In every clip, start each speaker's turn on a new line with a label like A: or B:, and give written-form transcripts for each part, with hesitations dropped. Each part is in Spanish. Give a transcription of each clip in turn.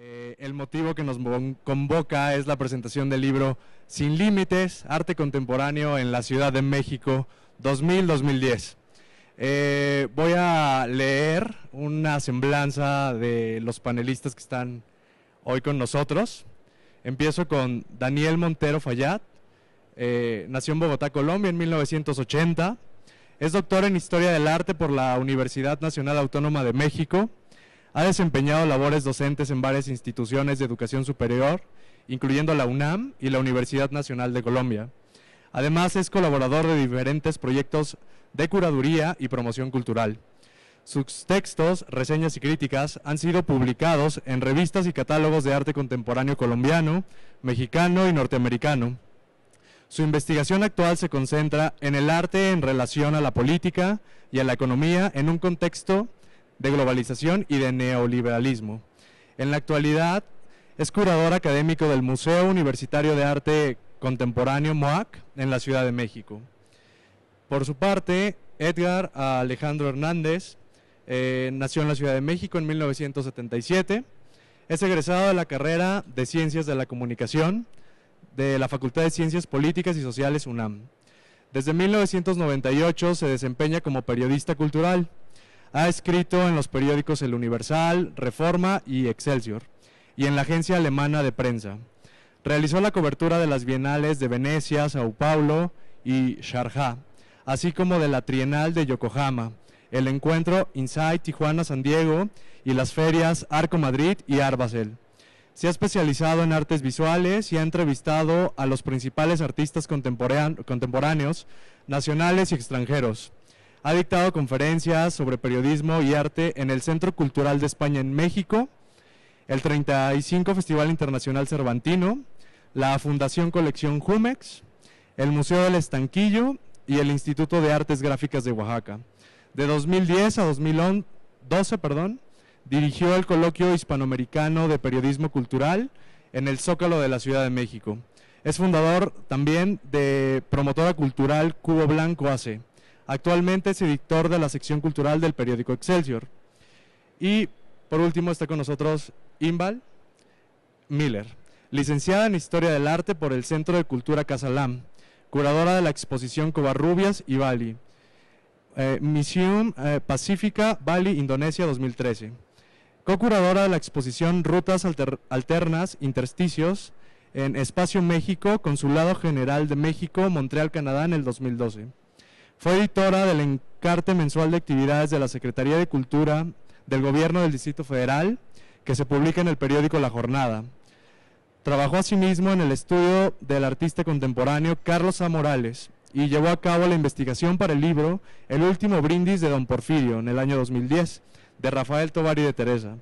A: El motivo que nos convoca es la presentación del libro Sin Límites, Arte Contemporáneo en la Ciudad de México 2000-2010. Voy a leer una semblanza de los panelistas que están hoy con nosotros. Empiezo con Daniel Montero Fayad. Nació en Bogotá, Colombia en 1980. Es doctor en Historia del Arte por la Universidad Nacional Autónoma de México. Ha desempeñado labores docentes en varias instituciones de educación superior, incluyendo la UNAM y la Universidad Nacional de Colombia. Además, es colaborador de diferentes proyectos de curaduría y promoción cultural. Sus textos, reseñas y críticas han sido publicados en revistas y catálogos de arte contemporáneo colombiano, mexicano y norteamericano. Su investigación actual se concentra en el arte en relación a la política y a la economía en un contexto de globalización y de neoliberalismo. En la actualidad es curador académico del Museo Universitario de Arte Contemporáneo MOAC en la Ciudad de México. Por su parte, Edgar Alejandro Hernández nació en la Ciudad de México en 1977. Es egresado de la carrera de Ciencias de la Comunicación de la Facultad de Ciencias Políticas y Sociales UNAM. Desde 1998 se desempeña como periodista cultural. Ha escrito en los periódicos El Universal, Reforma y Excelsior, y en la Agencia Alemana de Prensa. Realizó la cobertura de las bienales de Venecia, Sao Paulo y Sharjah, así como de la Trienal de Yokohama, el encuentro Insight Tijuana-San Diego y las ferias Arco Madrid y Art Basel. Se ha especializado en artes visuales y ha entrevistado a los principales artistas contemporáneos, nacionales y extranjeros. Ha dictado conferencias sobre periodismo y arte en el Centro Cultural de España en México, el 35 Festival Internacional Cervantino, la Fundación Colección Jumex, el Museo del Estanquillo y el Instituto de Artes Gráficas de Oaxaca. De 2010 a 2012, dirigió el Coloquio Hispanoamericano de Periodismo Cultural en el Zócalo de la Ciudad de México. Es fundador también de Promotora Cultural Cubo Blanco AC. Actualmente es editor de la sección cultural del periódico Excelsior. Y por último está con nosotros Inbal Miller, licenciada en Historia del Arte por el Centro de Cultura Casalam, curadora de la exposición Covarrubias y Bali, Museum Pacífica, Bali, Indonesia 2013. Co-curadora de la exposición Rutas Alternas Intersticios en Espacio México, Consulado General de México, Montreal, Canadá en el 2012. Fue editora del encarte mensual de actividades de la Secretaría de Cultura del Gobierno del Distrito Federal, que se publica en el periódico La Jornada. Trabajó asimismo en el estudio del artista contemporáneo Carlos A. Morales y llevó a cabo la investigación para el libro El último brindis de Don Porfirio en el año 2010, de Rafael Tovar y de Teresa.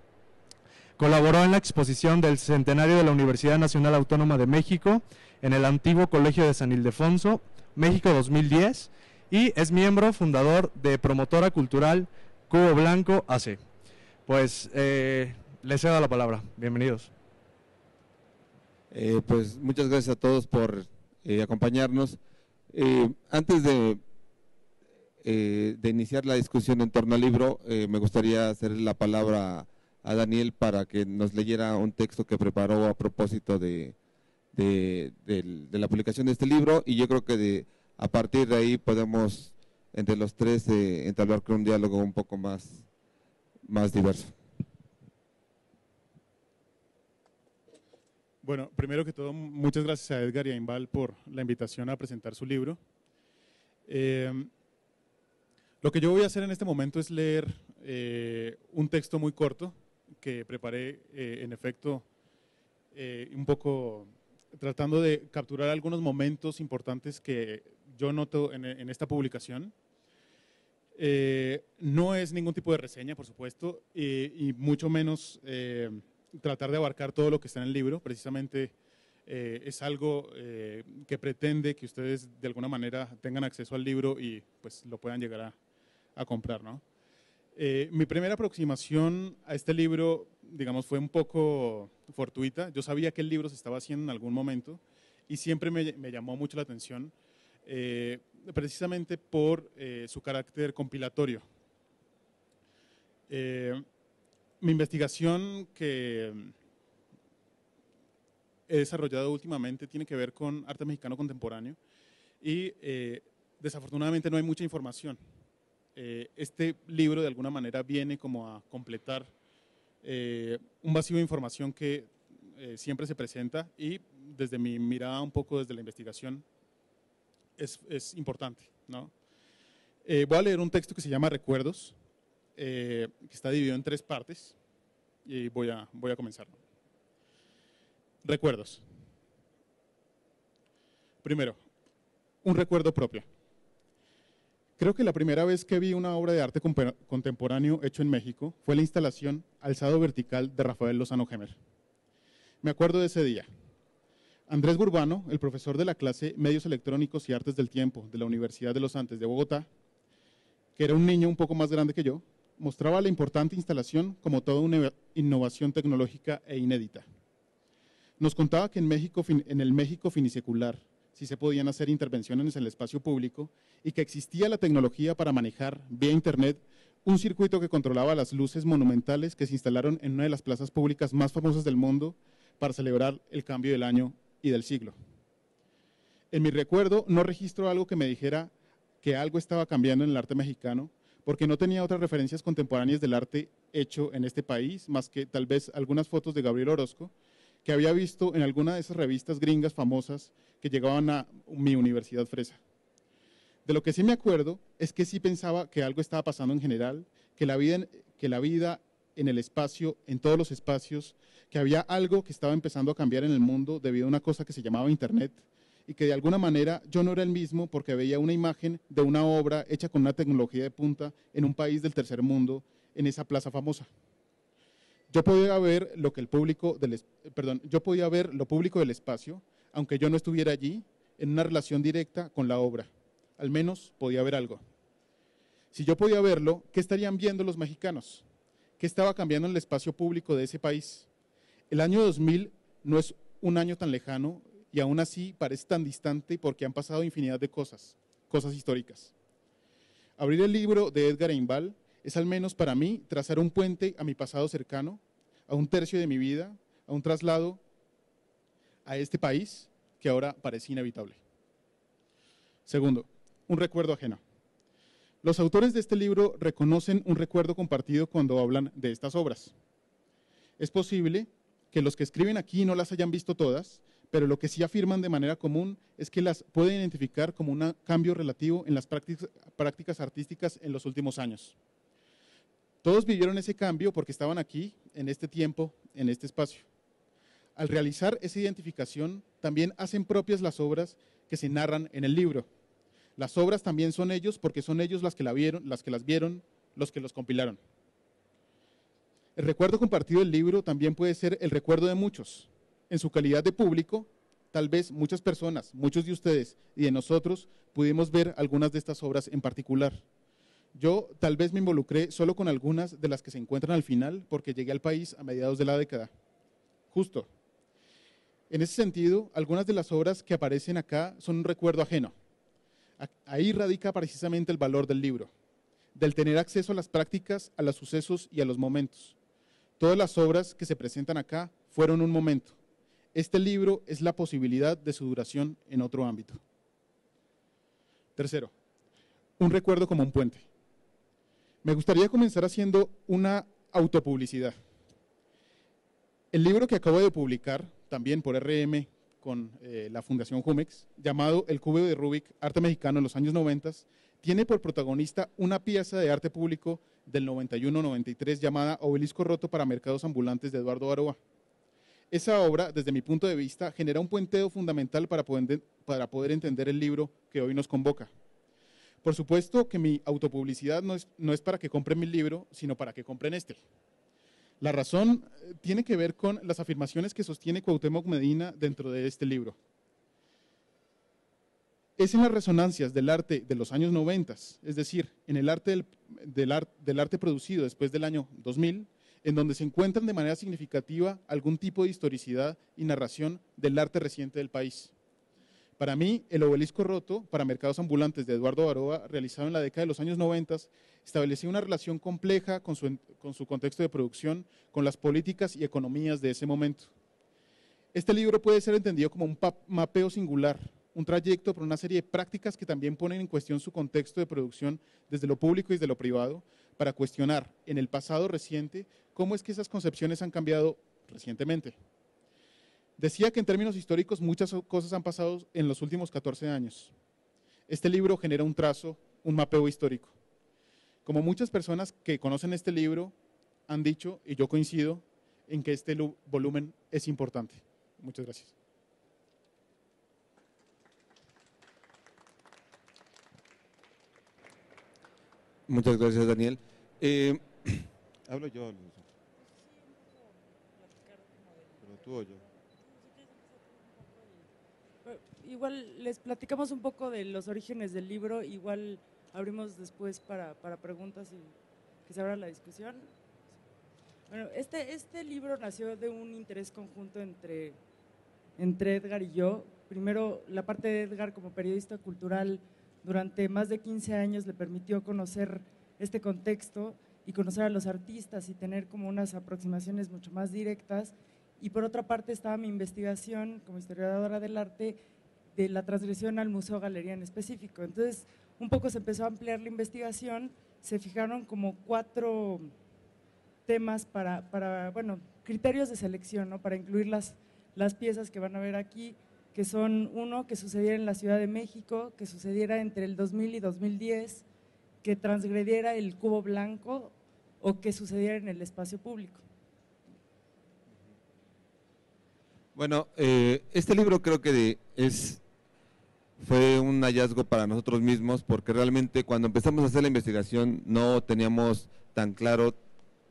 A: Colaboró en la exposición del Centenario de la Universidad Nacional Autónoma de México en el antiguo Colegio de San Ildefonso, México 2010, y es miembro fundador de Promotora Cultural Cubo Blanco AC. Pues les cedo la palabra. Bienvenidos.
B: Pues muchas gracias a todos por acompañarnos. Antes de iniciar la discusión en torno al libro, me gustaría hacer la palabra a Daniel para que nos leyera un texto que preparó a propósito de la publicación de este libro, y yo creo que a partir de ahí podemos entre los tres entablar con un diálogo un poco más diverso.
C: Bueno, primero que todo, muchas gracias a Edgar y a Inbal por la invitación a presentar su libro. Lo que yo voy a hacer en este momento es leer un texto muy corto que preparé, en efecto, un poco tratando de capturar algunos momentos importantes que yo noto en esta publicación. No es ningún tipo de reseña, por supuesto, y mucho menos tratar de abarcar todo lo que está en el libro. Precisamente es algo que pretende que ustedes de alguna manera tengan acceso al libro y pues lo puedan llegar a comprar, ¿no? Mi primera aproximación a este libro, digamos, fue un poco fortuita. Yo sabía que el libro se estaba haciendo en algún momento y siempre me llamó mucho la atención, precisamente por su carácter compilatorio. Mi investigación, que he desarrollado últimamente tiene que ver con arte mexicano contemporáneo y desafortunadamente no hay mucha información. Este libro de alguna manera viene como a completar un vacío de información que siempre se presenta y desde mi mirada un poco desde la investigación es importante, ¿no? Voy a leer un texto que se llama Recuerdos, que está dividido en 3 partes y voy a comenzar. Recuerdos. Primero, un recuerdo propio. Creo que la primera vez que vi una obra de arte contemporáneo hecho en México fue la instalación Alzado Vertical de Rafael Lozano Gemer. Me acuerdo de ese día. Andrés Burbano, el profesor de la clase Medios Electrónicos y Artes del Tiempo de la Universidad de los Andes de Bogotá, que era un niño un poco más grande que yo, mostraba la importante instalación como toda una innovación tecnológica e inédita. Nos contaba que en el México finisecular sí se podían hacer intervenciones en el espacio público y que existía la tecnología para manejar vía internet un circuito que controlaba las luces monumentales que se instalaron en una de las plazas públicas más famosas del mundo para celebrar el cambio del año y del siglo. En mi recuerdo no registro algo que me dijera que algo estaba cambiando en el arte mexicano, porque no tenía otras referencias contemporáneas del arte hecho en este país, más que tal vez algunas fotos de Gabriel Orozco, que había visto en alguna de esas revistas gringas famosas que llegaban a mi universidad fresa. De lo que sí me acuerdo es que sí pensaba que algo estaba pasando en general, que la vida en el espacio, en todos los espacios, que había algo que estaba empezando a cambiar en el mundo debido a una cosa que se llamaba Internet, y que de alguna manera yo no era el mismo porque veía una imagen de una obra hecha con una tecnología de punta en un país del tercer mundo, en esa plaza famosa. Yo podía ver lo público del espacio, aunque yo no estuviera allí, en una relación directa con la obra. Al menos podía ver algo. Si yo podía verlo, ¿qué estarían viendo los mexicanos? ¿Qué estaba cambiando en el espacio público de ese país? El año 2000 no es un año tan lejano y aún así parece tan distante porque han pasado infinidad de cosas históricas. Abrir el libro de Edgar Einbal es al menos para mí trazar un puente a mi pasado cercano, a un tercio de mi vida, a un traslado a este país que ahora parece inevitable. Segundo, un recuerdo ajeno. Los autores de este libro reconocen un recuerdo compartido cuando hablan de estas obras. Es posible que los que escriben aquí no las hayan visto todas, pero lo que sí afirman de manera común es que las pueden identificar como un cambio relativo en las prácticas artísticas en los últimos años. Todos vivieron ese cambio porque estaban aquí, en este tiempo, en este espacio. Al realizar esa identificación, también hacen propias las obras que se narran en el libro. Las obras también son ellos porque son ellos las que las vieron, los que los compilaron. El recuerdo compartido del libro también puede ser el recuerdo de muchos. En su calidad de público, tal vez muchas personas, muchos de ustedes y de nosotros pudimos ver algunas de estas obras en particular. Yo tal vez me involucré solo con algunas de las que se encuentran al final porque llegué al país a mediados de la década. Justo. En ese sentido, algunas de las obras que aparecen acá son un recuerdo ajeno. Ahí radica precisamente el valor del libro, del tener acceso a las prácticas, a los sucesos y a los momentos. Todas las obras que se presentan acá fueron un momento. Este libro es la posibilidad de su duración en otro ámbito. Tercero, un recuerdo como un puente. Me gustaría comenzar haciendo una autopublicidad. El libro que acabo de publicar, también por RM con la Fundación Jumex, llamado El Cubo de Rubik, Arte Mexicano en los años 90, tiene por protagonista una pieza de arte público del 91-93 llamada Obelisco Roto para Mercados Ambulantes de Eduardo Aroa. Esa obra, desde mi punto de vista, genera un puenteo fundamental para poder entender el libro que hoy nos convoca. Por supuesto que mi autopublicidad no es para que compren mi libro, sino para que compren este. La razón tiene que ver con las afirmaciones que sostiene Cuauhtémoc Medina dentro de este libro. Es en las resonancias del arte de los años 90, es decir, en el arte del arte producido después del año 2000, en donde se encuentran de manera significativa algún tipo de historicidad y narración del arte reciente del país. Para mí, el Obelisco Roto para Mercados Ambulantes de Eduardo Aroa, realizado en la década de los años 90, establecía una relación compleja con su contexto de producción, con las políticas y economías de ese momento. Este libro puede ser entendido como un mapeo singular, un trayecto por una serie de prácticas que también ponen en cuestión su contexto de producción desde lo público y desde lo privado, para cuestionar en el pasado reciente cómo es que esas concepciones han cambiado recientemente. Decía que en términos históricos muchas cosas han pasado en los últimos 14 años. Este libro genera un trazo, un mapeo histórico. Como muchas personas que conocen este libro han dicho, y yo coincido, en que este volumen es importante. Muchas gracias.
B: Muchas gracias, Daniel. ¿Hablo yo? ¿Pero tú o yo?
D: Igual les platicamos un poco de los orígenes del libro, igual abrimos después para preguntas y que se abra la discusión. Bueno, este libro nació de un interés conjunto entre Edgar y yo. Primero, la parte de Edgar como periodista cultural durante más de 15 años le permitió conocer este contexto y conocer a los artistas y tener como unas aproximaciones mucho más directas. Y por otra parte estaba mi investigación como historiadora del arte de la transgresión al Museo Galería en específico. Entonces, un poco se empezó a ampliar la investigación, se fijaron como 4 temas bueno, criterios de selección, ¿no? Para incluir las piezas que van a ver aquí, que son: 1, que sucediera en la Ciudad de México, que sucediera entre el 2000 y 2010, que transgrediera el cubo blanco o que sucediera en el espacio público.
B: Bueno, este libro creo que fue un hallazgo para nosotros mismos, porque realmente cuando empezamos a hacer la investigación no teníamos tan claro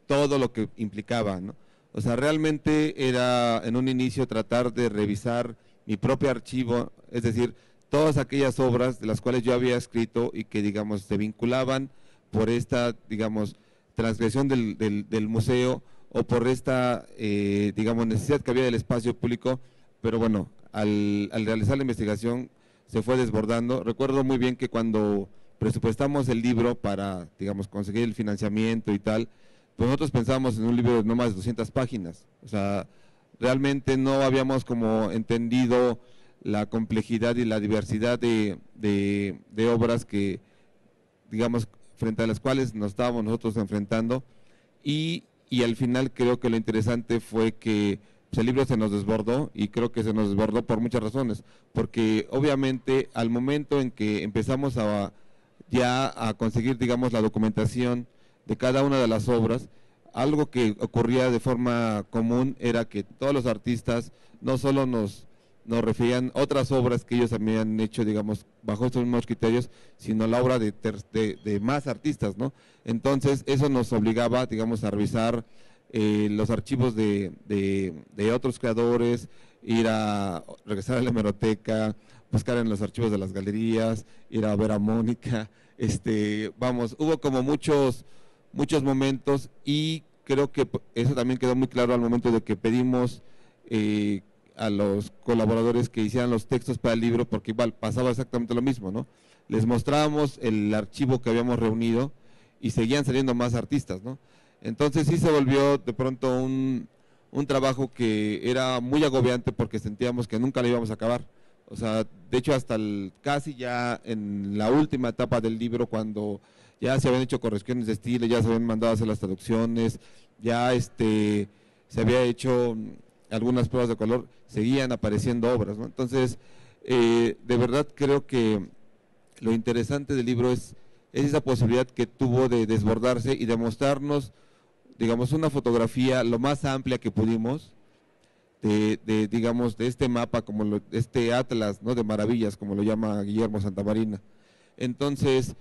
B: todo lo que implicaba, ¿no? O sea, realmente era en un inicio tratar de revisar mi propio archivo, es decir, todas aquellas obras de las cuales yo había escrito y que, digamos, se vinculaban por esta, digamos, transgresión del museo o por esta, digamos, necesidad que había del espacio público, pero bueno, al realizar la investigación se fue desbordando. Recuerdo muy bien que cuando presupuestamos el libro para, digamos, conseguir el financiamiento y tal, pues nosotros pensábamos en un libro de no más de 200 páginas, o sea, realmente no habíamos como entendido la complejidad y la diversidad de obras que, digamos, frente a las cuales nos estábamos nosotros enfrentando, y al final creo que lo interesante fue que pues, el libro se nos desbordó, y creo que se nos desbordó por muchas razones, porque obviamente al momento en que empezamos ya a conseguir, digamos, la documentación de cada una de las obras, algo que ocurría de forma común era que todos los artistas no solo nos referían otras obras que ellos habían hecho, digamos, bajo estos mismos criterios, sino la obra de más artistas, ¿no? Entonces, eso nos obligaba, digamos, a revisar los archivos de otros creadores, regresar a la hemeroteca, buscar en los archivos de las galerías, ir a ver a Mónica, hubo como muchos momentos, y creo que eso también quedó muy claro al momento de que pedimos a los colaboradores que hicieran los textos para el libro, porque igual pasaba exactamente lo mismo, ¿no? Les mostrábamos el archivo que habíamos reunido y seguían saliendo más artistas, ¿no? Entonces sí se volvió de pronto un trabajo que era muy agobiante, porque sentíamos que nunca lo íbamos a acabar. O sea, de hecho hasta casi ya en la última etapa del libro, cuando ya se habían hecho correcciones de estilo, ya se habían mandado a hacer las traducciones, ya se había hecho algunas pruebas de color, seguían apareciendo obras, ¿no? Entonces, de verdad creo que lo interesante del libro es esa posibilidad que tuvo de desbordarse y de mostrarnos, digamos, una fotografía lo más amplia que pudimos digamos, de este mapa, como este atlas, ¿no?, de maravillas, como lo llama Guillermo Santamarina. Entonces,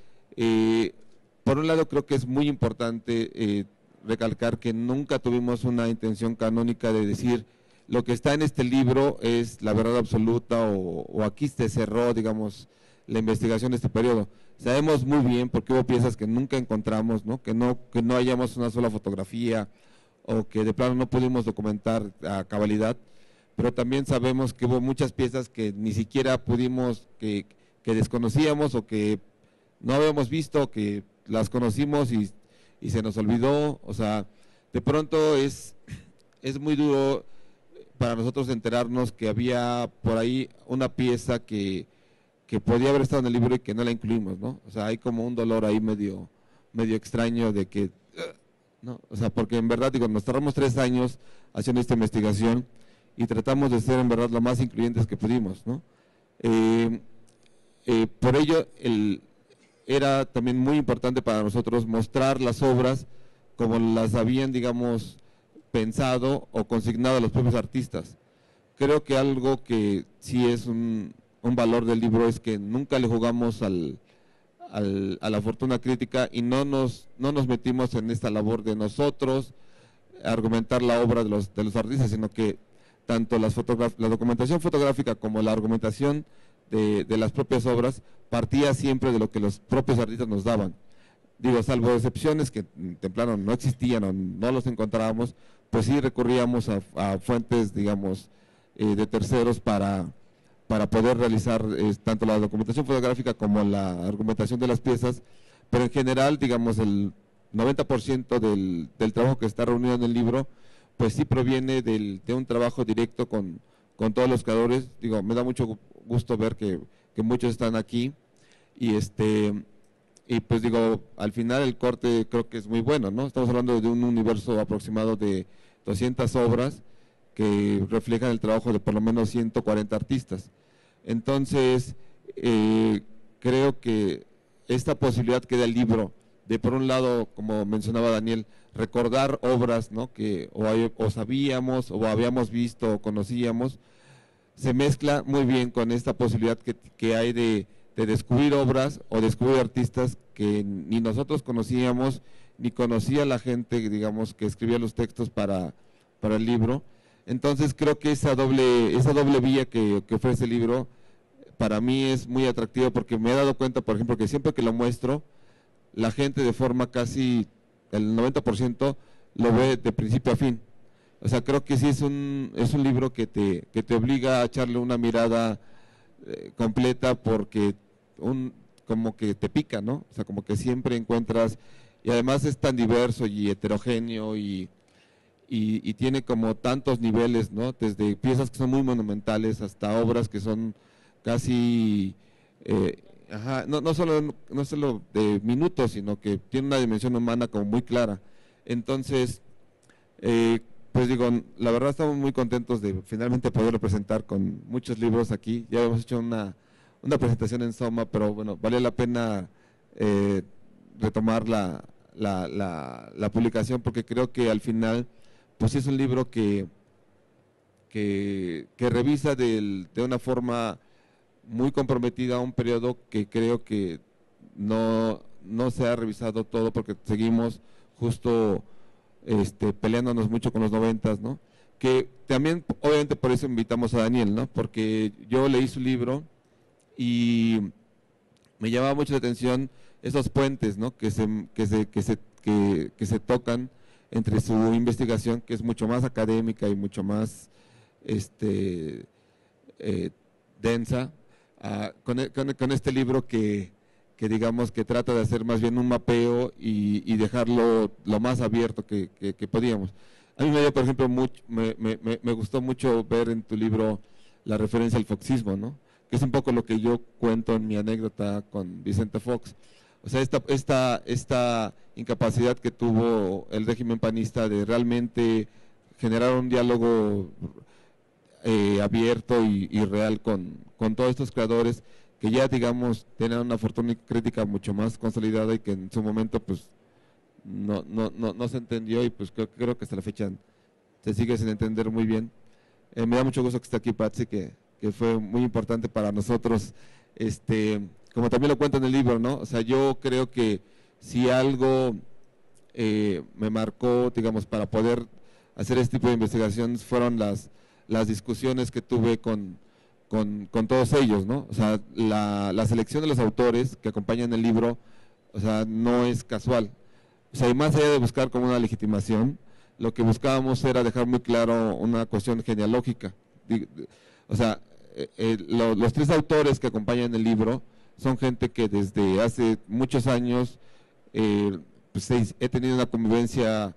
B: por un lado creo que es muy importante recalcar que nunca tuvimos una intención canónica de decir lo que está en este libro es la verdad absoluta, o aquí se cerró, digamos, la investigación de este periodo. Sabemos muy bien, porque hubo piezas que nunca encontramos, ¿no? Que no hallamos una sola fotografía, o que de plano no pudimos documentar a cabalidad, pero también sabemos que hubo muchas piezas que ni siquiera pudimos, que desconocíamos, o que no habíamos visto, que las conocimos y se nos olvidó. O sea, de pronto es muy duro para nosotros enterarnos que había por ahí una pieza que podía haber estado en el libro y que no la incluimos, ¿no? O sea, hay como un dolor ahí medio extraño de que, ¿no? O sea, porque en verdad, digo, nos tardamos 3 años haciendo esta investigación y tratamos de ser en verdad lo más incluyentes que pudimos, ¿no? Por ello, era también muy importante para nosotros mostrar las obras como las habían, digamos, pensado o consignado los propios artistas. Creo que algo que sí es un valor del libro es que nunca le jugamos a la fortuna crítica y no nos metimos en esta labor de nosotros argumentar la obra de los artistas, sino que tanto la documentación fotográfica como la argumentación de las propias obras partía siempre de lo que los propios artistas nos daban. Digo, salvo excepciones que temprano no existían o no los encontrábamos, pues sí recurríamos a fuentes, digamos, de terceros para poder realizar tanto la documentación fotográfica como la argumentación de las piezas, pero en general, digamos, el 90% del trabajo que está reunido en el libro, pues sí proviene de un trabajo directo con todos los creadores. Digo, me da mucho gusto ver que muchos están aquí y pues digo, al final el corte creo que es muy bueno, ¿no? Estamos hablando de un universo aproximado de 200 obras que reflejan el trabajo de por lo menos 140 artistas. Entonces, creo que esta posibilidad que da el libro de, por un lado, como mencionaba Daniel, recordar obras, ¿no?, que o sabíamos o habíamos visto o conocíamos, se mezcla muy bien con esta posibilidad que hay de descubrir obras o descubrir artistas que ni nosotros conocíamos, ni conocía la gente, digamos, que escribía los textos para el libro. Entonces creo que esa doble vía que ofrece el libro para mí es muy atractiva, porque me he dado cuenta, por ejemplo, que siempre que lo muestro, la gente de forma casi el 90% lo ve de principio a fin. O sea, creo que sí es un libro que te obliga a echarle una mirada completa, porque como que te pica, ¿no? O sea, como que siempre encuentras, y además es tan diverso y heterogéneo y tiene como tantos niveles, ¿no? Desde piezas que son muy monumentales hasta obras que son casi, no solo de minutos, sino que tiene una dimensión humana como muy clara. Entonces, pues digo, la verdad estamos muy contentos de finalmente poderlo presentar con muchos libros aquí. Ya hemos hecho una presentación en Soma, pero bueno, vale la pena retomar la publicación, porque creo que al final pues es un libro que revisa de una forma muy comprometida a un periodo que creo que no se ha revisado todo, porque seguimos justo peleándonos mucho con los 90s, ¿no? Que también, obviamente, por eso invitamos a Daniel, ¿no? Porque yo leí su libro y me llamaba mucho la atención esos puentes, ¿no?, que se tocan entre su investigación, que es mucho más académica y mucho más densa, con este libro que digamos que trata de hacer más bien un mapeo y dejarlo lo más abierto que podíamos. A mí me dio, por ejemplo, me gustó mucho ver en tu libro la referencia al foxismo, ¿no?, que es un poco lo que yo cuento en mi anécdota con Vicente Fox. O sea, esta incapacidad que tuvo el régimen panista de realmente generar un diálogo abierto y real con todos estos creadores que ya, digamos, tenían una fortuna crítica mucho más consolidada y que en su momento pues no se entendió, y pues creo que hasta la fecha se sigue sin entender muy bien. Me da mucho gusto que esté aquí Patsy, que fue muy importante para nosotros, como también lo cuento en el libro, ¿no? O sea, yo creo que si algo me marcó, digamos, para poder hacer este tipo de investigaciones, fueron las discusiones que tuve con todos ellos, ¿no? O sea, la selección de los autores que acompañan el libro, o sea, no es casual. O sea, y más allá de buscar como una legitimación, lo que buscábamos era dejar muy claro una cuestión genealógica. O sea, los 3 autores que acompañan el libro son gente que desde hace muchos años pues he tenido una convivencia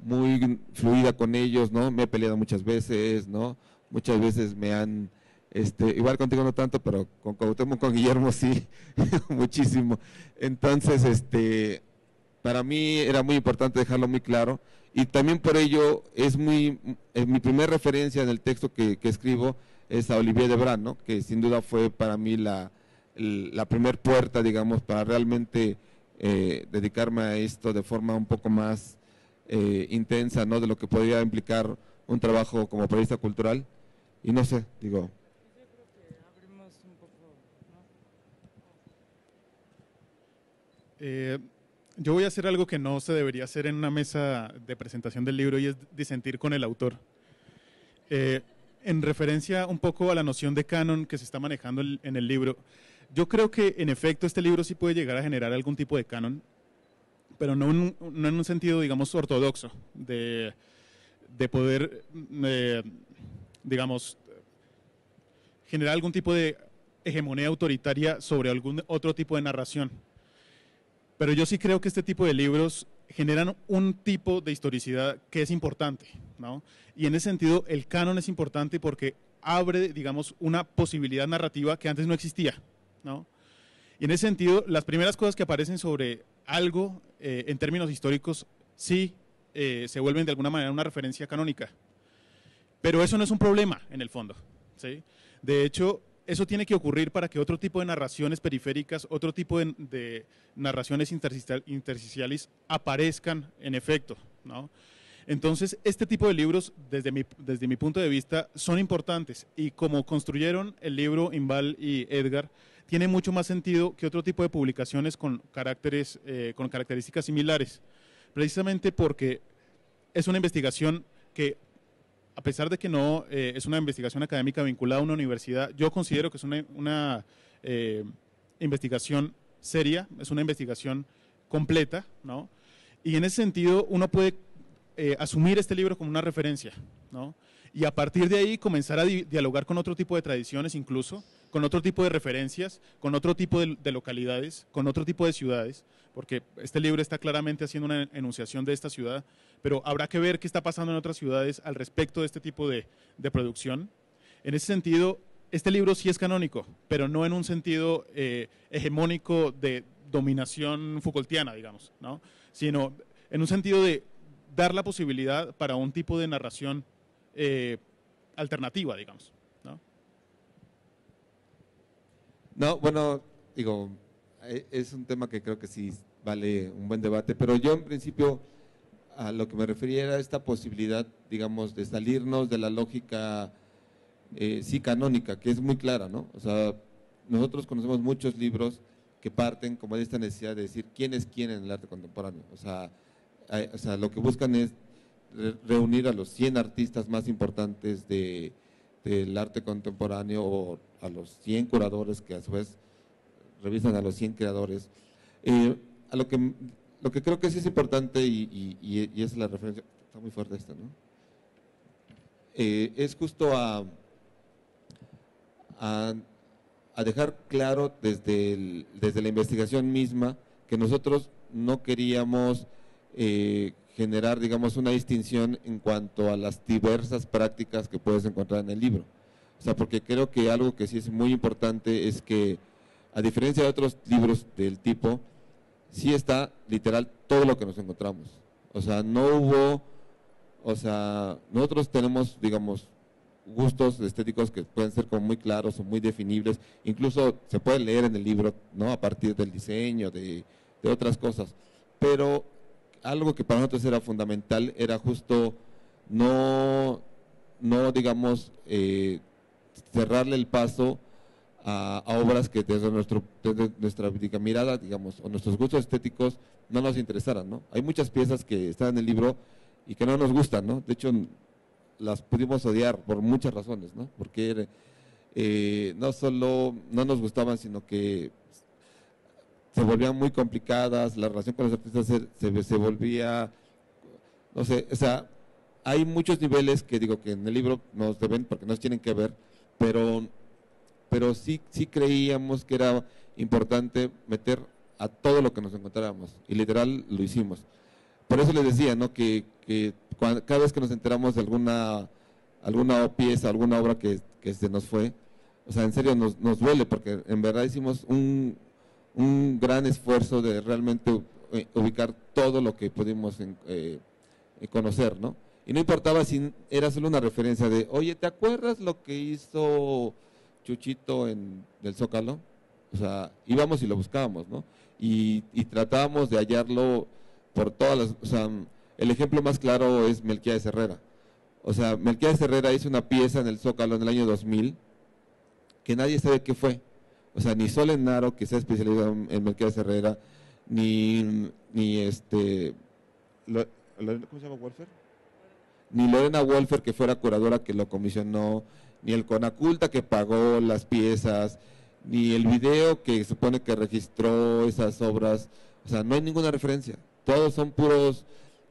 B: muy fluida con ellos, ¿no? Me he peleado muchas veces, ¿no? Muchas veces me han, igual contigo no tanto, pero con Cuauhtémoc, con Guillermo sí, muchísimo. Entonces, para mí era muy importante dejarlo muy claro, y también por ello es mi primera referencia en el texto que escribo es a Olivier Debran, ¿no? Que sin duda fue para mí la primer puerta, digamos, para realmente dedicarme a esto de forma un poco más intensa, ¿no? De lo que podría implicar un trabajo como periodista cultural. Y no sé, digo.
D: Yo creo que abrimos un poco, ¿no?
C: Yo voy a hacer algo que no se debería hacer en una mesa de presentación del libro, y es disentir con el autor. En referencia un poco a la noción de canon que se está manejando en el libro, yo creo que en efecto este libro sí puede llegar a generar algún tipo de canon, pero no en un sentido, digamos, ortodoxo, de poder, digamos, generar algún tipo de hegemonía autoritaria sobre algún otro tipo de narración. Pero yo sí creo que este tipo de libros generan un tipo de historicidad que es importante, ¿no? Y en ese sentido el canon es importante porque abre, digamos, una posibilidad narrativa que antes no existía, ¿no? Y en ese sentido, las primeras cosas que aparecen sobre algo en términos históricos sí se vuelven de alguna manera una referencia canónica. Pero eso no es un problema en el fondo, ¿sí? De hecho, eso tiene que ocurrir para que otro tipo de narraciones periféricas, otro tipo de narraciones intersticiales aparezcan en efecto, ¿no? Entonces, este tipo de libros, desde mi punto de vista, son importantes, y como construyeron el libro Imbal y Edgar, tiene mucho más sentido que otro tipo de publicaciones con características similares, precisamente porque es una investigación que, a pesar de que no es una investigación académica vinculada a una universidad, yo considero que es una investigación seria, es una investigación completa, ¿no? Y en ese sentido uno puede asumir este libro como una referencia, ¿no? Y a partir de ahí comenzar a dialogar con otro tipo de tradiciones, incluso con otro tipo de referencias, con otro tipo de localidades, con otro tipo de ciudades, porque este libro está claramente haciendo una enunciación de esta ciudad, pero habrá que ver qué está pasando en otras ciudades al respecto de este tipo de producción. En ese sentido, este libro sí es canónico, pero no en un sentido hegemónico de dominación Foucaultiana, digamos, ¿no? Sino en un sentido de dar la posibilidad para un tipo de narración alternativa, digamos, ¿no?
B: No, bueno, digo, es un tema que creo que sí vale un buen debate, pero yo en principio a lo que me refería era esta posibilidad, digamos, de salirnos de la lógica sí canónica, que es muy clara, ¿no? O sea, nosotros conocemos muchos libros que parten como de esta necesidad de decir quién es quién en el arte contemporáneo. O sea, lo que buscan es reunir a los 100 artistas más importantes del arte contemporáneo, o a los 100 curadores que a su vez revisan a los 100 creadores. A lo que creo que sí es importante, y es la referencia, está muy fuerte esta, ¿no? Es justo a dejar claro desde la investigación misma que nosotros no queríamos generar, digamos, una distinción en cuanto a las diversas prácticas que puedes encontrar en el libro. O sea, porque creo que algo que sí es muy importante es que, a diferencia de otros libros del tipo, sí está literal todo lo que nos encontramos. O sea, no hubo, o sea, nosotros tenemos, digamos, gustos estéticos que pueden ser como muy claros o muy definibles, incluso se puede leer en el libro, ¿no? A partir del diseño, de otras cosas, pero algo que para nosotros era fundamental era justo no digamos, cerrarle el paso a obras que desde nuestra mirada, digamos, o nuestros gustos estéticos no nos interesaran, ¿no? Hay muchas piezas que están en el libro y que no nos gustan, ¿no? De hecho, las pudimos odiar por muchas razones, ¿no? Porque no solo no nos gustaban, sino que se volvían muy complicadas, la relación con los artistas se volvía, no sé, o sea, hay muchos niveles que digo que en el libro nos deben, porque nos tienen que ver, pero sí creíamos que era importante meter a todo lo que nos encontráramos, y literal lo hicimos. por eso les decía, ¿no? Que cada vez que nos enteramos de alguna pieza, alguna obra que se nos fue, o sea, en serio nos duele, porque en verdad hicimos un gran esfuerzo de realmente ubicar todo lo que pudimos conocer, ¿no? Y no importaba si era solo una referencia de, oye, ¿te acuerdas lo que hizo Chuchito en el Zócalo? O sea, íbamos y lo buscábamos, ¿no? Y tratábamos de hallarlo por todas las, o sea, el ejemplo más claro es Melquiades Herrera. O sea, Melquiades Herrera hizo una pieza en el Zócalo en el año 2000 que nadie sabe qué fue. O sea, ni Sol Enaro, que se ha especializado en Melquiades Herrera, ni ¿cómo se llama? ¿Wolfer? Ni Lorena Wolfer, que fuera curadora que lo comisionó, ni el Conaculta que pagó las piezas, ni el video que supone que registró esas obras. O sea, no hay ninguna referencia. Todos son puros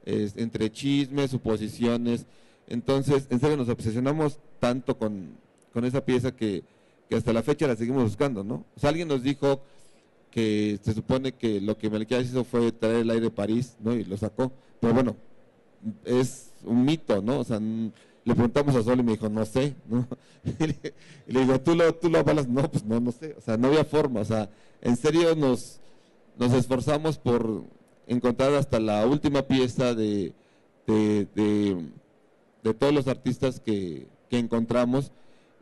B: entre chismes, suposiciones. Entonces, en serio, nos obsesionamos tanto con esa pieza que hasta la fecha la seguimos buscando, ¿no? O sea, alguien nos dijo que se supone que lo que Melquiades hizo fue traer el aire de París, ¿no? Y lo sacó. Pero bueno, es un mito, ¿no? O sea, le preguntamos a Sol y me dijo, no sé, ¿no? Y le digo, ¿tú lo avalas? No, pues no sé. O sea, no había forma. O sea, en serio nos esforzamos por encontrar hasta la última pieza de todos los artistas que encontramos,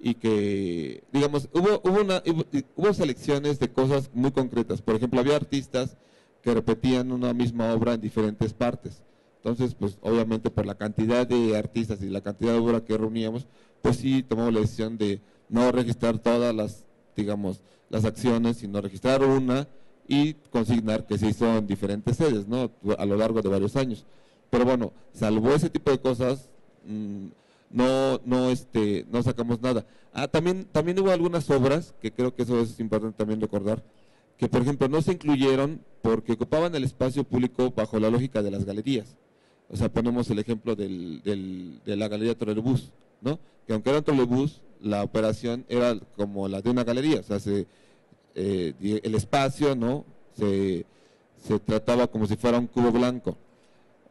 B: y que, digamos, hubo selecciones de cosas muy concretas. Por ejemplo, había artistas que repetían una misma obra en diferentes partes. Entonces, pues obviamente por la cantidad de artistas y la cantidad de obra que reuníamos, pues sí tomamos la decisión de no registrar todas las, digamos, las acciones, sino registrar una y consignar que se hizo en diferentes sedes, ¿no? A lo largo de varios años. Pero bueno, salvo ese tipo de cosas, no sacamos nada. También hubo algunas obras, que creo que eso es importante también recordar, que por ejemplo no se incluyeron porque ocupaban el espacio público bajo la lógica de las galerías. O sea, ponemos el ejemplo de la Galería Trolebús, ¿no? Que aunque era un trolebús, la operación era como la de una galería. O sea, el espacio, ¿no? Se trataba como si fuera un cubo blanco.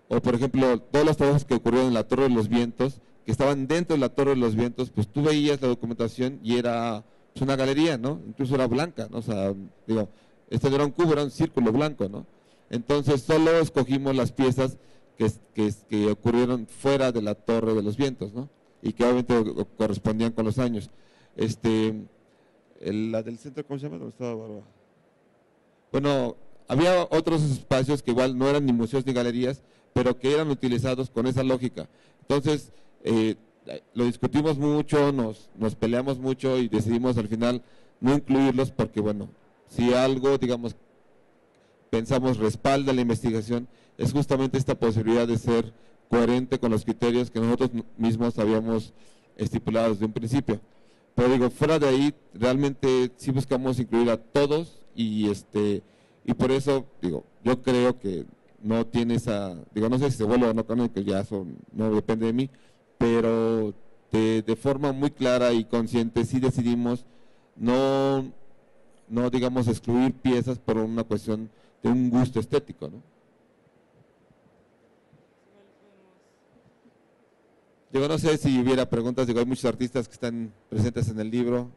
B: O por ejemplo, todos los trabajos que ocurrieron en la Torre de los Vientos, que estaban dentro de la Torre de los Vientos, pues tú veías la documentación y era pues, una galería, ¿no? Incluso era blanca, ¿no? O sea, digo, no era un cubo, era un círculo blanco, ¿no? Entonces solo escogimos las piezas que ocurrieron fuera de la Torre de los Vientos, ¿no? Y que obviamente correspondían con los años. La del centro, ¿cómo se llama? ¿Dónde estaba Barba? Bueno, había otros espacios que igual no eran ni museos ni galerías, pero que eran utilizados con esa lógica. Entonces, lo discutimos mucho, nos peleamos mucho y decidimos al final no incluirlos porque, bueno, si algo, digamos, pensamos respalda la investigación, es justamente esta posibilidad de ser coherente con los criterios que nosotros mismos habíamos estipulado desde un principio. Pero digo, fuera de ahí, realmente sí buscamos incluir a todos y por eso, digo, yo creo que no tiene no sé si se vuelve o no canónico, ya eso no depende de mí, pero de forma muy clara y consciente sí decidimos no digamos, excluir piezas por una cuestión de un gusto estético, ¿no? Digo, no sé si hubiera preguntas, digo, hay muchos artistas que están presentes en el libro,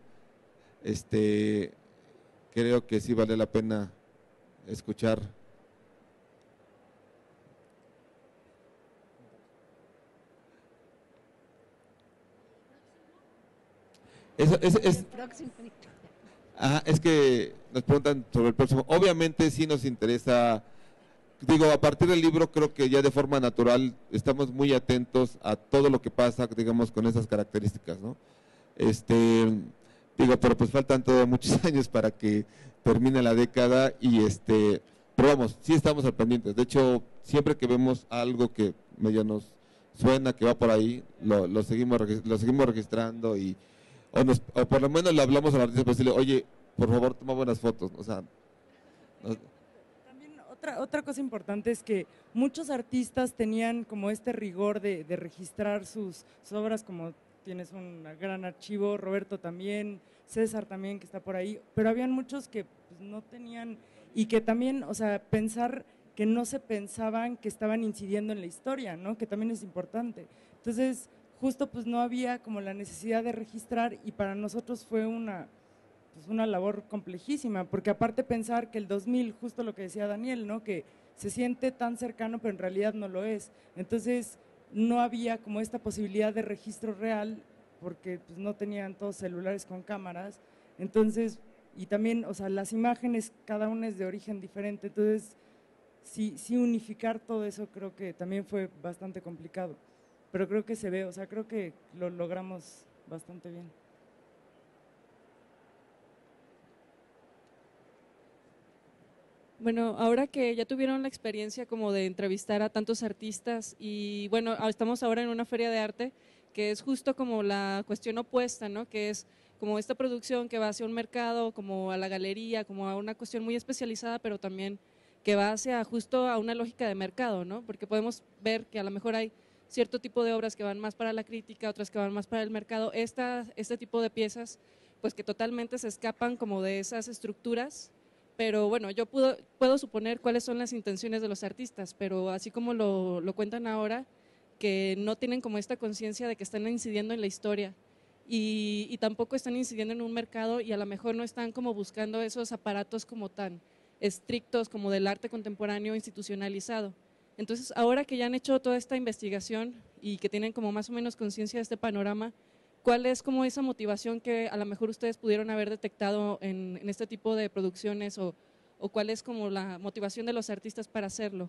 B: creo que sí vale la pena escuchar. Es que nos preguntan sobre el próximo. Obviamente sí nos interesa, digo, a partir del libro creo que ya de forma natural estamos muy atentos a todo lo que pasa, digamos, con esas características, ¿no? Digo, pero pues faltan todavía muchos años para que termine la década y pero vamos, sí estamos al pendiente. De hecho, siempre que vemos algo que medio nos suena que va por ahí, lo seguimos registrando o por lo menos le hablamos al artista para decirle, oye, por favor, toma buenas fotos. O sea,
D: también otra cosa importante es que muchos artistas tenían como este rigor de registrar sus obras, como tienes un gran archivo, Roberto también, César también que está por ahí, pero habían muchos que pues, no tenían y que también, o sea, pensar que no se pensaban que estaban incidiendo en la historia, ¿no? Que también es importante. Entonces, justo pues no había como la necesidad de registrar y para nosotros fue pues una labor complejísima, porque aparte pensar que el 2000, justo lo que decía Daniel, ¿no? Que se siente tan cercano, pero en realidad no lo es. Entonces, no había como esta posibilidad de registro real, porque pues, no tenían todos celulares con cámaras. Entonces, y también, o sea, las imágenes, cada una es de origen diferente. Entonces, sí unificar todo eso creo que también fue bastante complicado. Pero creo que se ve, o sea, creo que lo logramos bastante bien.
E: Bueno, ahora que ya tuvieron la experiencia como de entrevistar a tantos artistas y bueno, estamos ahora en una feria de arte que es justo como la cuestión opuesta, ¿no? Que es como esta producción que va hacia un mercado, como a la galería, como a una cuestión muy especializada, pero también que va hacia justo a una lógica de mercado, ¿no? Porque podemos ver que a lo mejor hay cierto tipo de obras que van más para la crítica, otras que van más para el mercado. Este tipo de piezas, pues que totalmente se escapan como de esas estructuras. Pero bueno, yo puedo suponer cuáles son las intenciones de los artistas, pero así como lo cuentan ahora, que no tienen como esta conciencia de que están incidiendo en la historia y tampoco están incidiendo en un mercado y a lo mejor no están como buscando esos aparatos como tan estrictos como del arte contemporáneo institucionalizado. Entonces, ahora que ya han hecho toda esta investigación y que tienen como más o menos conciencia de este panorama, ¿cuál es como esa motivación que a lo mejor ustedes pudieron haber detectado en este tipo de producciones o cuál es como la motivación de los artistas para hacerlo?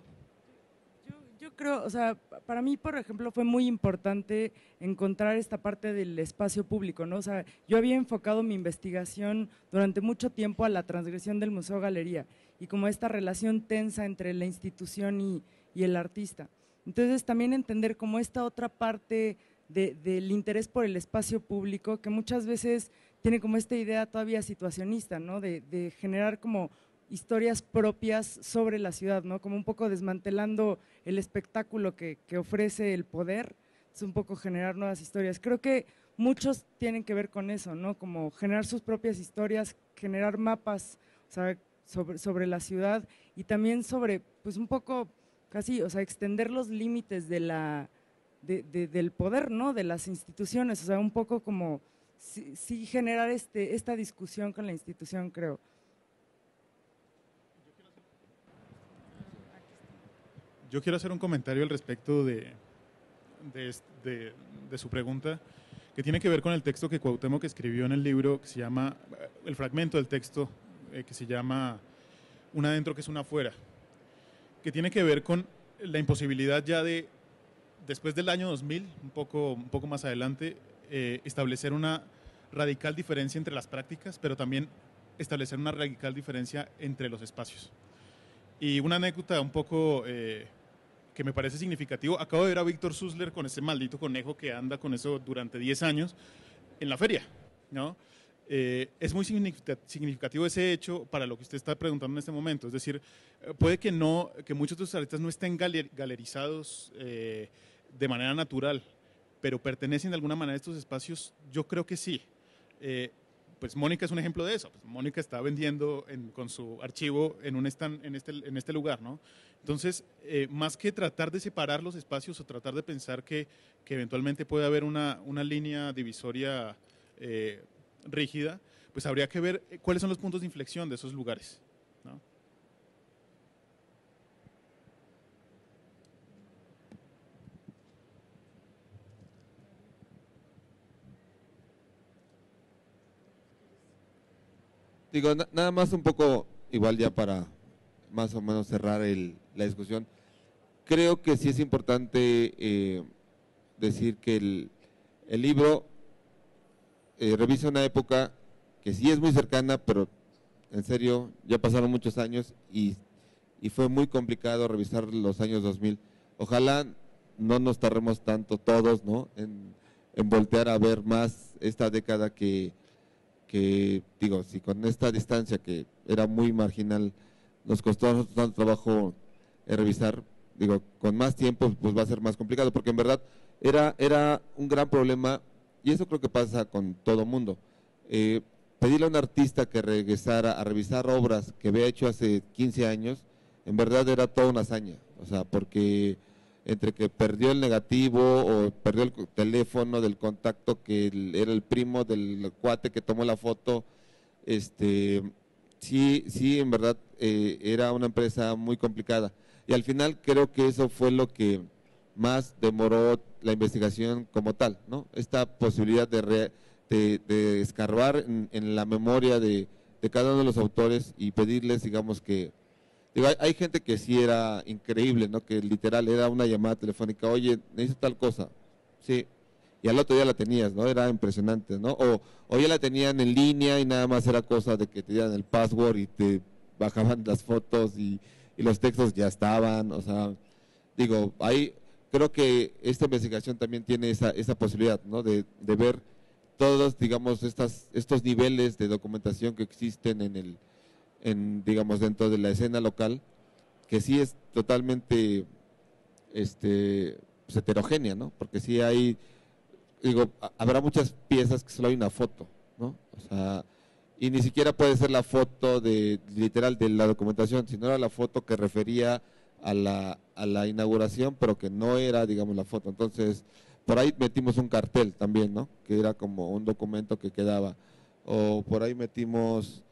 D: Yo creo, o sea, para mí, por ejemplo, fue muy importante encontrar esta parte del espacio público, ¿no? O sea, yo había enfocado mi investigación durante mucho tiempo a la transgresión del Museo Galería y como esta relación tensa entre la institución y el artista. Entonces, también entender como esta otra parte del interés por el espacio público, que muchas veces tiene como esta idea todavía situacionista, ¿no? De generar como historias propias sobre la ciudad, ¿no? Como un poco desmantelando el espectáculo que ofrece el poder, es un poco generar nuevas historias. Creo que muchos tienen que ver con eso, ¿no? Como generar sus propias historias, generar mapas, o sea, sobre la ciudad y también sobre, pues un poco casi, o sea, extender los límites del poder, ¿no? De las instituciones, o sea, un poco como sí generar esta discusión con la institución, creo.
C: Yo quiero hacer un comentario al respecto de su pregunta, que tiene que ver con el texto que Cuauhtémoc escribió en el libro, que se llama, el fragmento del texto que se llama Un adentro que es una afuera, que tiene que ver con la imposibilidad ya de, después del año 2000, un poco más adelante, establecer una radical diferencia entre las prácticas, pero también establecer una radical diferencia entre los espacios. Y una anécdota un poco que me parece significativo, acabo de ver a Víctor Susler con ese maldito conejo que anda con eso durante 10 años en la feria, ¿no? Es muy significativo ese hecho para lo que usted está preguntando en este momento, es decir, puede que muchos de los artistas no estén galerizados de manera natural, pero pertenecen de alguna manera a estos espacios, yo creo que sí. Pues Mónica es un ejemplo de eso. Pues Mónica está vendiendo con su archivo en un stand en este lugar, ¿no? Entonces, más que tratar de separar los espacios o tratar de pensar que eventualmente puede haber una línea divisoria rígida, pues habría que ver cuáles son los puntos de inflexión de esos lugares, ¿no?
B: Digo, nada más un poco, igual ya para más o menos cerrar la discusión, creo que sí es importante decir que el libro revisa una época que sí es muy cercana, pero en serio, ya pasaron muchos años y fue muy complicado revisar los años 2000. Ojalá no nos tardemos tanto todos, ¿no?, en voltear a ver más esta década que digo, si con esta distancia que era muy marginal nos costó tanto trabajo revisar, digo, con más tiempo pues va a ser más complicado, porque en verdad era un gran problema, y eso creo que pasa con todo mundo. Pedirle a un artista que regresara a revisar obras que había hecho hace 15 años en verdad era toda una hazaña, o sea, porque entre que perdió el negativo o perdió el teléfono del contacto que era el primo del cuate que tomó la foto, sí, en verdad era una empresa muy complicada. Y al final creo que eso fue lo que más demoró la investigación como tal, ¿no? Esta posibilidad de escarbar en la memoria de cada uno de los autores y pedirles, digamos que, digo, hay gente que sí era increíble, ¿no? Que literal era una llamada telefónica, oye, necesito tal cosa, sí, y al otro día la tenías, ¿no? Era impresionante, ¿no? O ya la tenían en línea y nada más era cosa de que te dieran el password y te bajaban las fotos y los textos ya estaban, o sea, digo, ahí creo que esta investigación también tiene esa posibilidad, ¿no? De ver todos, digamos, estos niveles de documentación que existen digamos, dentro de la escena local, que sí es totalmente pues, heterogénea, ¿no? Porque sí hay, digo, habrá muchas piezas que solo hay una foto, ¿no? O sea, y ni siquiera puede ser la foto literal de la documentación, sino era la foto que refería a la inauguración, pero que no era, digamos, la foto. Entonces, por ahí metimos un cartel también, ¿no? Que era como un documento que quedaba. O por ahí metimos,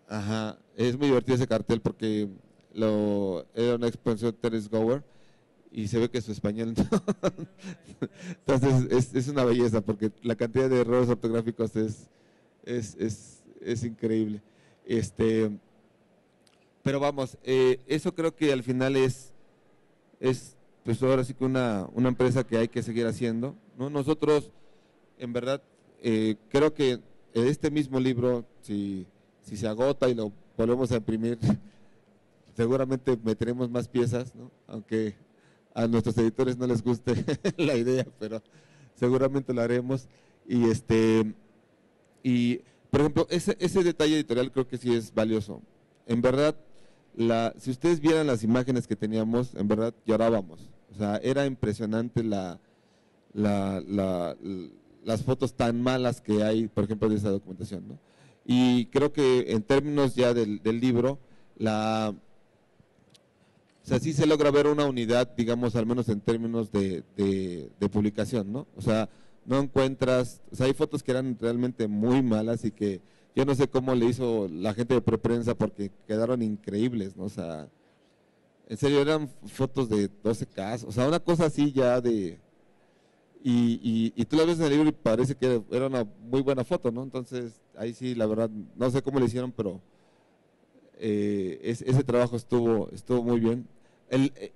B: ajá, es muy divertido ese cartel porque era una expansión de Terence Gower y se ve que su español no. Entonces es una belleza porque la cantidad de errores ortográficos es increíble. Pero vamos, eso creo que al final es pues ahora sí que una empresa que hay que seguir haciendo, ¿no? Nosotros, en verdad, creo que este mismo libro, si se agota y lo volvemos a imprimir, seguramente meteremos más piezas, ¿no? Aunque a nuestros editores no les guste la idea, pero seguramente lo haremos. Y por ejemplo, ese detalle editorial creo que sí es valioso. En verdad, si ustedes vieran las imágenes que teníamos, en verdad llorábamos. O sea, era impresionante las fotos tan malas que hay, por ejemplo, de esa documentación, ¿no? Y creo que en términos ya del libro, o sea, sí se logra ver una unidad, digamos, al menos en términos de publicación, ¿no? O sea, no encuentras, o sea, hay fotos que eran realmente muy malas y que yo no sé cómo le hizo la gente de preprensa porque quedaron increíbles, ¿no? O sea, en serio, eran fotos de 12K, o sea, una cosa así ya de... Y tú la ves en el libro y parece que era una muy buena foto, ¿no? Entonces, ahí sí, la verdad, no sé cómo le hicieron, pero ese trabajo estuvo muy bien.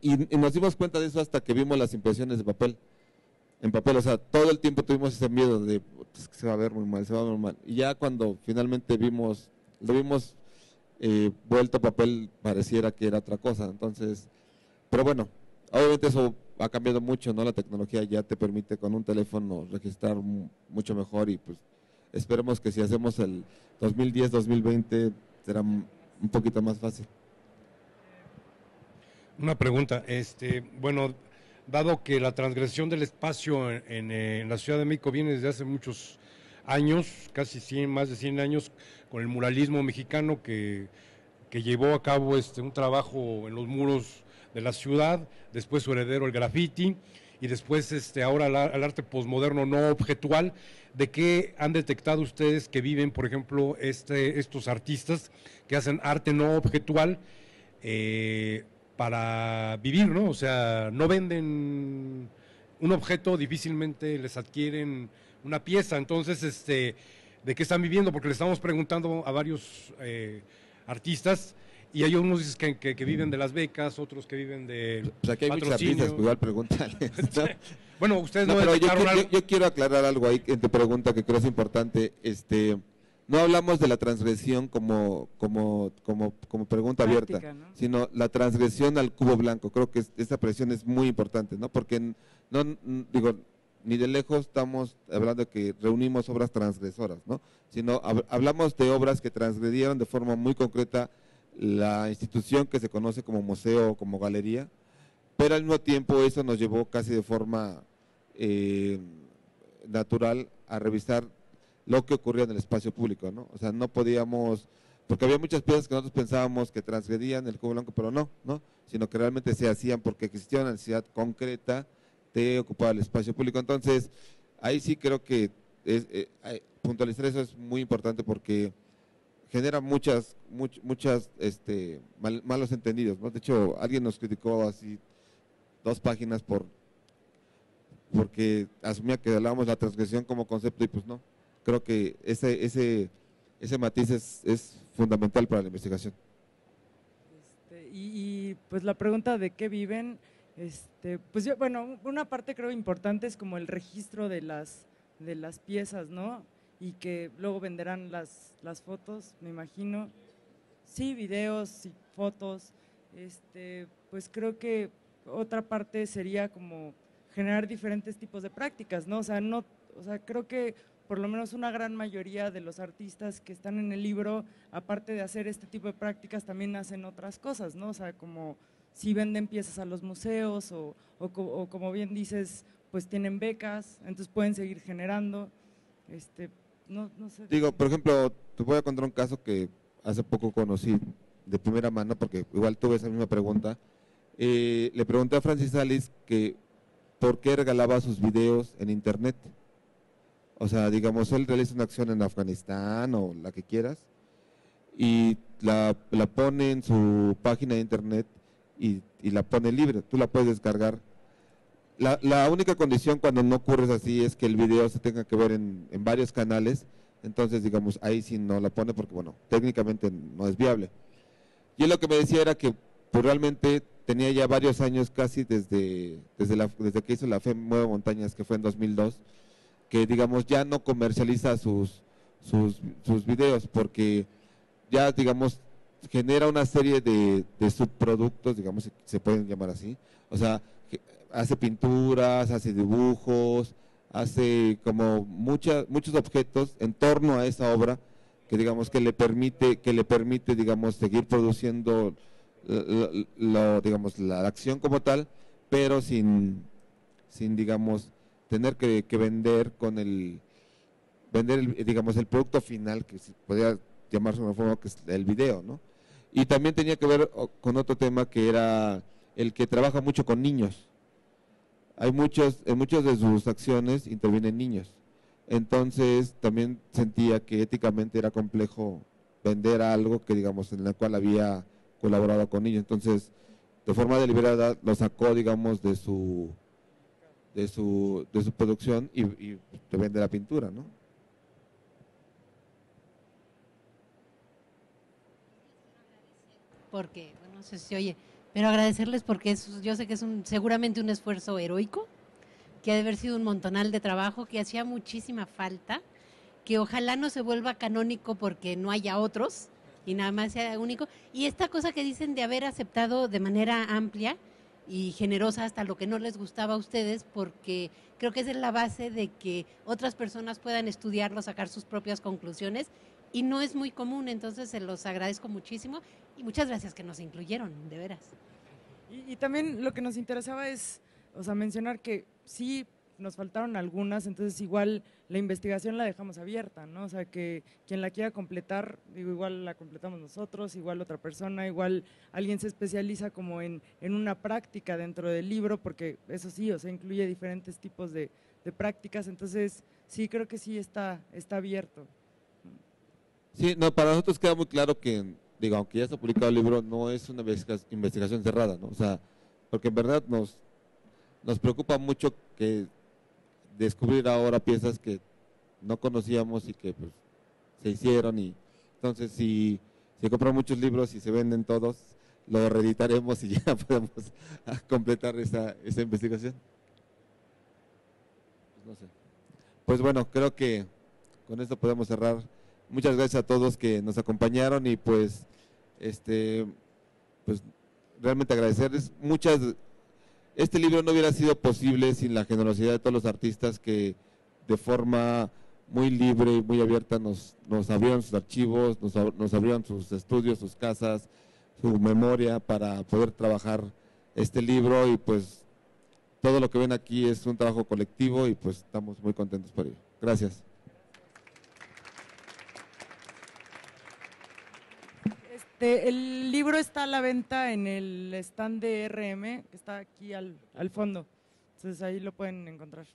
B: Y nos dimos cuenta de eso hasta que vimos las impresiones de papel. En papel, o sea, todo el tiempo tuvimos ese miedo de pues, que se va a ver muy mal, se va a ver muy mal. Y ya cuando finalmente lo vimos vuelto a papel, pareciera que era otra cosa. Entonces, pero bueno, obviamente eso ha cambiado mucho, ¿no? La tecnología ya te permite con un teléfono registrar mucho mejor y pues esperemos que si hacemos el 2010-2020 será un poquito más fácil.
F: Una pregunta, bueno, dado que la transgresión del espacio en la Ciudad de México viene desde hace muchos años, casi 100, más de 100 años, con el muralismo mexicano que llevó a cabo un trabajo en los muros de la ciudad, después su heredero el graffiti, y después ahora el arte posmoderno no objetual. ¿De qué han detectado ustedes que viven, por ejemplo, estos artistas que hacen arte no objetual para vivir, ¿no? O sea, no venden un objeto, difícilmente les adquieren una pieza. Entonces, ¿de qué están viviendo? Porque le estamos preguntando a varios artistas y hay unos que viven de las becas, otros que viven de
B: pues aquí hay muchos artistas, pues igual pregúntale.
F: Bueno, ustedes no,
B: pero yo quiero aclarar algo ahí en tu pregunta que creo es importante. No hablamos de la transgresión como pregunta
D: Práctica,
B: abierta,
D: ¿no?
B: sino la transgresión al cubo blanco. Creo que esta presión es muy importante, ¿no? Porque digo, ni de lejos estamos hablando de que reunimos obras transgresoras, ¿no? Sino hablamos de obras que transgredieron de forma muy concreta la institución que se conoce como museo o como galería, pero al mismo tiempo eso nos llevó casi de forma natural a revisar lo que ocurría en el espacio público, ¿no? O sea, no podíamos porque había muchas piezas que nosotros pensábamos que transgredían el cubo blanco, pero no, sino que realmente se hacían porque existía una necesidad concreta de ocupar el espacio público. Entonces, ahí sí creo que puntualizar eso es muy importante porque genera muchos malos entendidos, ¿no? De hecho, alguien nos criticó así 2 páginas porque asumía que hablábamos de la transgresión como concepto y pues no. Creo que ese matiz es fundamental para la investigación.
D: Pues la pregunta de qué viven, pues yo, bueno, una parte creo importante es como el registro de las piezas, ¿no? Y que luego venderán las fotos, me imagino. Sí, videos y fotos. Pues creo que otra parte sería como generar diferentes tipos de prácticas, ¿no? O sea, creo que por lo menos una gran mayoría de los artistas que están en el libro, aparte de hacer este tipo de prácticas, también hacen otras cosas, ¿no? O sea, como si venden piezas a los museos o como bien dices, pues tienen becas, entonces pueden seguir generando, no sé.
B: Digo, por ejemplo, te voy a contar un caso que hace poco conocí de primera mano, porque igual tuve esa misma pregunta. Le pregunté a Francis Salis que por qué regalaba sus videos en internet. O sea, digamos, él realiza una acción en Afganistán o la que quieras y la pone en su página de internet y la pone libre, tú la puedes descargar. La única condición cuando no ocurre así es que el video se tenga que ver en varios canales, entonces digamos, ahí sí no la pone porque bueno, técnicamente no es viable. Y él lo que me decía era que pues, realmente tenía ya varios años casi desde que hizo la FEM Mueve Montañas, que fue en 2002, que digamos ya no comercializa sus videos porque ya digamos genera una serie de subproductos, digamos se pueden llamar así, o sea, hace pinturas, hace dibujos, hace como muchos objetos en torno a esa obra que digamos que le permite digamos seguir produciendo digamos la acción como tal, pero sin digamos tener que vender digamos el producto final, que podría llamarse de una forma, que es el video, ¿no? Y también tenía que ver con otro tema que era el que trabaja mucho con niños. En muchas de sus acciones intervienen niños. Entonces también sentía que éticamente era complejo vender algo que digamos en la cual había colaborado con niños. Entonces, de forma deliberada lo sacó, digamos, de su producción y te vende la pintura, ¿no?
G: Porque, bueno, no sé si oye, pero agradecerles porque yo sé que es seguramente un esfuerzo heroico, que ha de haber sido un montonal de trabajo, que hacía muchísima falta, que ojalá no se vuelva canónico porque no haya otros y nada más sea único. Y esta cosa que dicen de haber aceptado de manera amplia y generosa hasta lo que no les gustaba a ustedes, porque creo que esa es la base de que otras personas puedan estudiarlo, sacar sus propias conclusiones, y no es muy común, entonces se los agradezco muchísimo y muchas gracias que nos incluyeron, de veras.
D: Y también lo que nos interesaba es, o sea, mencionar que sí nos faltaron algunas, entonces igual la investigación la dejamos abierta, ¿no? O sea, que quien la quiera completar, digo, igual la completamos nosotros, igual otra persona, igual alguien se especializa como en una práctica dentro del libro, porque eso sí, o sea, incluye diferentes tipos de prácticas, entonces sí, creo que sí está abierto.
B: Sí, no, para nosotros queda muy claro que, digo, aunque ya está publicado el libro, no es una investigación cerrada, ¿no? O sea, porque en verdad nos preocupa mucho que descubrir ahora piezas que no conocíamos y que pues, se hicieron, y entonces si se compran muchos libros y se venden todos, lo reeditaremos y ya podemos completar esa investigación. Pues, no sé. Pues bueno, creo que con esto podemos cerrar. Muchas gracias a todos que nos acompañaron y pues pues realmente agradecerles. Este libro no hubiera sido posible sin la generosidad de todos los artistas que de forma muy libre y muy abierta nos abrieron sus archivos, nos abrieron sus estudios, sus casas, su memoria para poder trabajar este libro, y pues todo lo que ven aquí es un trabajo colectivo y pues estamos muy contentos por ello. Gracias.
D: El libro está a la venta en el stand de RM, que está aquí al fondo. Entonces ahí lo pueden encontrar.